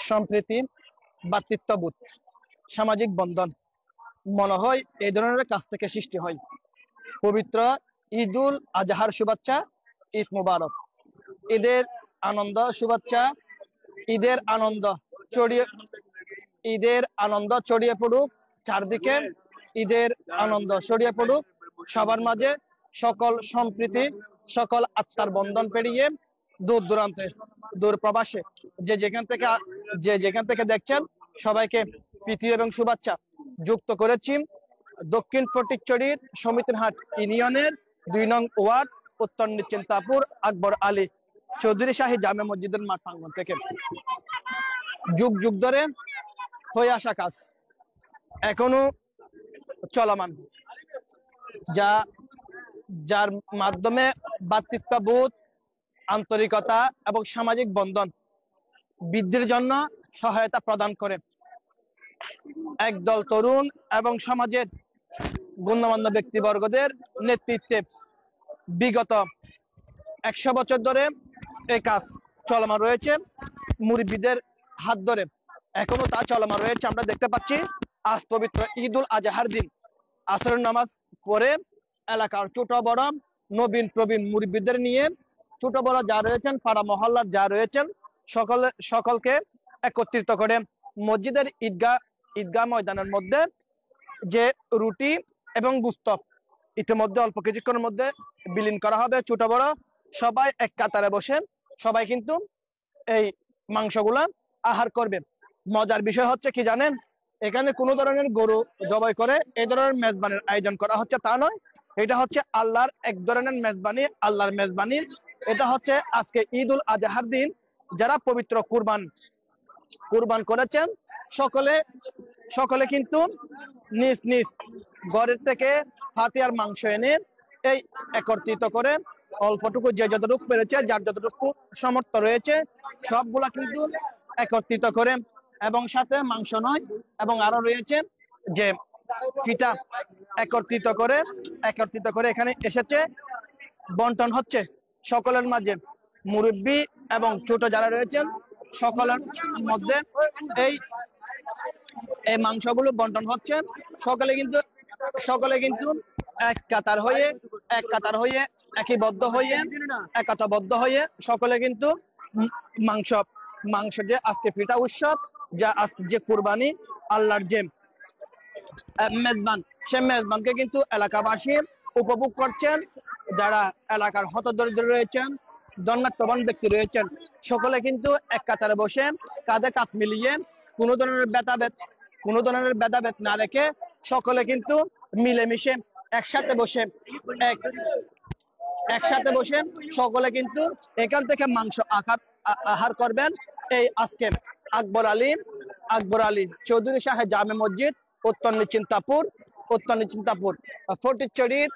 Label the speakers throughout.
Speaker 1: সম্প্রীতি, ভ্রাতৃত্ববোধ, সামাজিক বন্ধন মনে হয় এই ধরনের কাজ থেকে সৃষ্টি হয়। পবিত্র ঈদুল আজহার শুভেচ্ছা, ঈদ মুবারক। ঈদের আনন্দ শুভেচ্ছা, ঈদের আনন্দ ছড়িয়ে ঈদের আনন্দ ছড়িয়ে পড়ুক চারদিকে, ঈদের আনন্দ ছড়িয়ে পড়ুক সবার মাঝে, সকল সম্প্রীতি, সকল আত্মার বন্ধন পেরিয়ে দূর দূরান্তে, দূর প্রবাসে যে যেখান থেকে দেখছেন সবাইকে প্রীতি এবং শুভেচ্ছা যুক্ত করেছি দক্ষিণ ফটিকছড়ির সমিতিরহাট ইউনিয়নের ২ নং ওয়ার্ড উত্তর নিশ্চিন্তাপুর আকবর আলী চৌধুরী শাহী জামে মসজিদের মাঠ প্রাঙ্গণ থেকে। যুগ যুগ ধরে হয়ে আসা কাজ এখনো চলমান, যা যার মাধ্যমে ভ্রাতৃত্ববোধ, আন্তরিকতা এবং সামাজিক বন্ধন বৃদ্ধির জন্য সহায়তা প্রদান করে। একদল তরুণ এবং সমাজের গণ্যমান্য ব্যক্তিবর্গদের নেতৃত্বে বিগত ১০০ বছর ধরে এই কাজ চলমান রয়েছে। মুরব্বীদের হাত ধরে এখনো তা চলমান রয়েছে। আমরা দেখতে পাচ্ছি আজ পবিত্র ঈদুল আজহার দিন আসরের নামাজ পড়ে এলাকার ছোট বড় নবীন প্রবীণ মুরব্বীদের নিয়ে, ছোট বড় যা রয়েছেন, পাড়া মহল্লার যা রয়েছেন, সকলকে একত্রিত করে মসজিদের ঈদগাহ ময়দানের মধ্যে যে রুটি এবং গুস্ত ইতিমধ্যে অল্প কিছুক্ষণের মধ্যে বিলীন করা হবে। ছোট বড় সবাই এক কাতারে বসে সবাই কিন্তু এই মাংসগুলা আহার করবে। মজার বিষয় হচ্ছে কি জানেন, এখানে কোনো ধরনের গরু জবাই করে এই ধরনের মেজবানির আয়োজন করা হচ্ছে তা নয়। এটা হচ্ছে আল্লাহর এক ধরনের মেজবানি, আল্লাহর মেজবানি। এটা হচ্ছে আজকে ঈদুল আজহার দিন যারা পবিত্র কুরবান করেছেন সকলে কিন্তু নিজ নিজ ঘরের থেকে হাতিয়ার মাংস এনে এই একত্রিত করে অল্পটুকু যে যতটুকু পেরেছে, যার যতটুকু সামর্থ্য রয়েছে সবগুলা কিন্তু একত্রিত করে, এবং সাথে মাংস নয় এবং আরো রয়েছে যে পিঠা একত্রিত করে এখানে এসেছে, বন্টন হচ্ছে সকলের মাঝে। মুরব্বী এবং ছোট যারা রয়েছেন সকলের মধ্যে এই মাংসগুলো বন্টন হচ্ছে। সকলে কিন্তু এক কাতার হয়ে একতাবদ্ধ হয়ে সকলে কিন্তু মাংস যে আজকে পিঠা উৎসব, যা যে কুরবানি, আল্লাহর যে মেজবান, সে মেজবানকে কিন্তু এলাকাবাসী উপভোগ করছেন। যারা এলাকার হতদরিদ্র রয়েছেন, ধন্যাত্মবান ব্যক্তি রয়েছেন, সকলে কিন্তু এক কাতারে বসে কাঁধে কাঁধ মিলিয়ে কোনো ধরনের ভেদাভেদ না রেখে সকলে কিন্তু মিলেমিশে একসাথে বসে সকলে কিন্তু এখান থেকে মাংস আহার করবেন। এই আজকে আকবর আলী চৌধুরী শাহী জামে মসজিদ উত্তর নিশ্চিন্তাপুর ফটিকছড়ির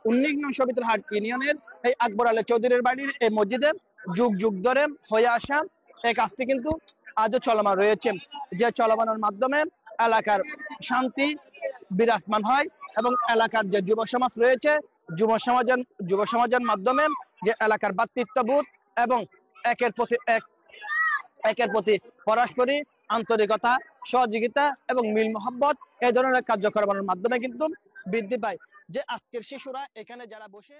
Speaker 1: ১৯ নং সমিতিরহাট ইউনিয়নের এই আকবর আলী চৌধুরীর বাড়ির এই মসজিদে যুগ যুগ ধরে হয়ে আসা এই কাজটি কিন্তু আজও চলমান রয়েছে। যে চলমানের মাধ্যমে এলাকার শান্তি বিরাজমান হয় এবং এলাকার যে যুব সমাজ রয়েছে, যুব সমাজের মাধ্যমে যে এলাকার ভ্রাতৃত্ববোধ এবং একের প্রতি পরস্পরই আন্তরিকতা, সহযোগিতা এবং মিল মহব্বত এই ধরনের কার্যক্রমের মাধ্যমে কিন্তু বৃদ্ধি পায়। যে আজকের শিশুরা এখানে যারা বসে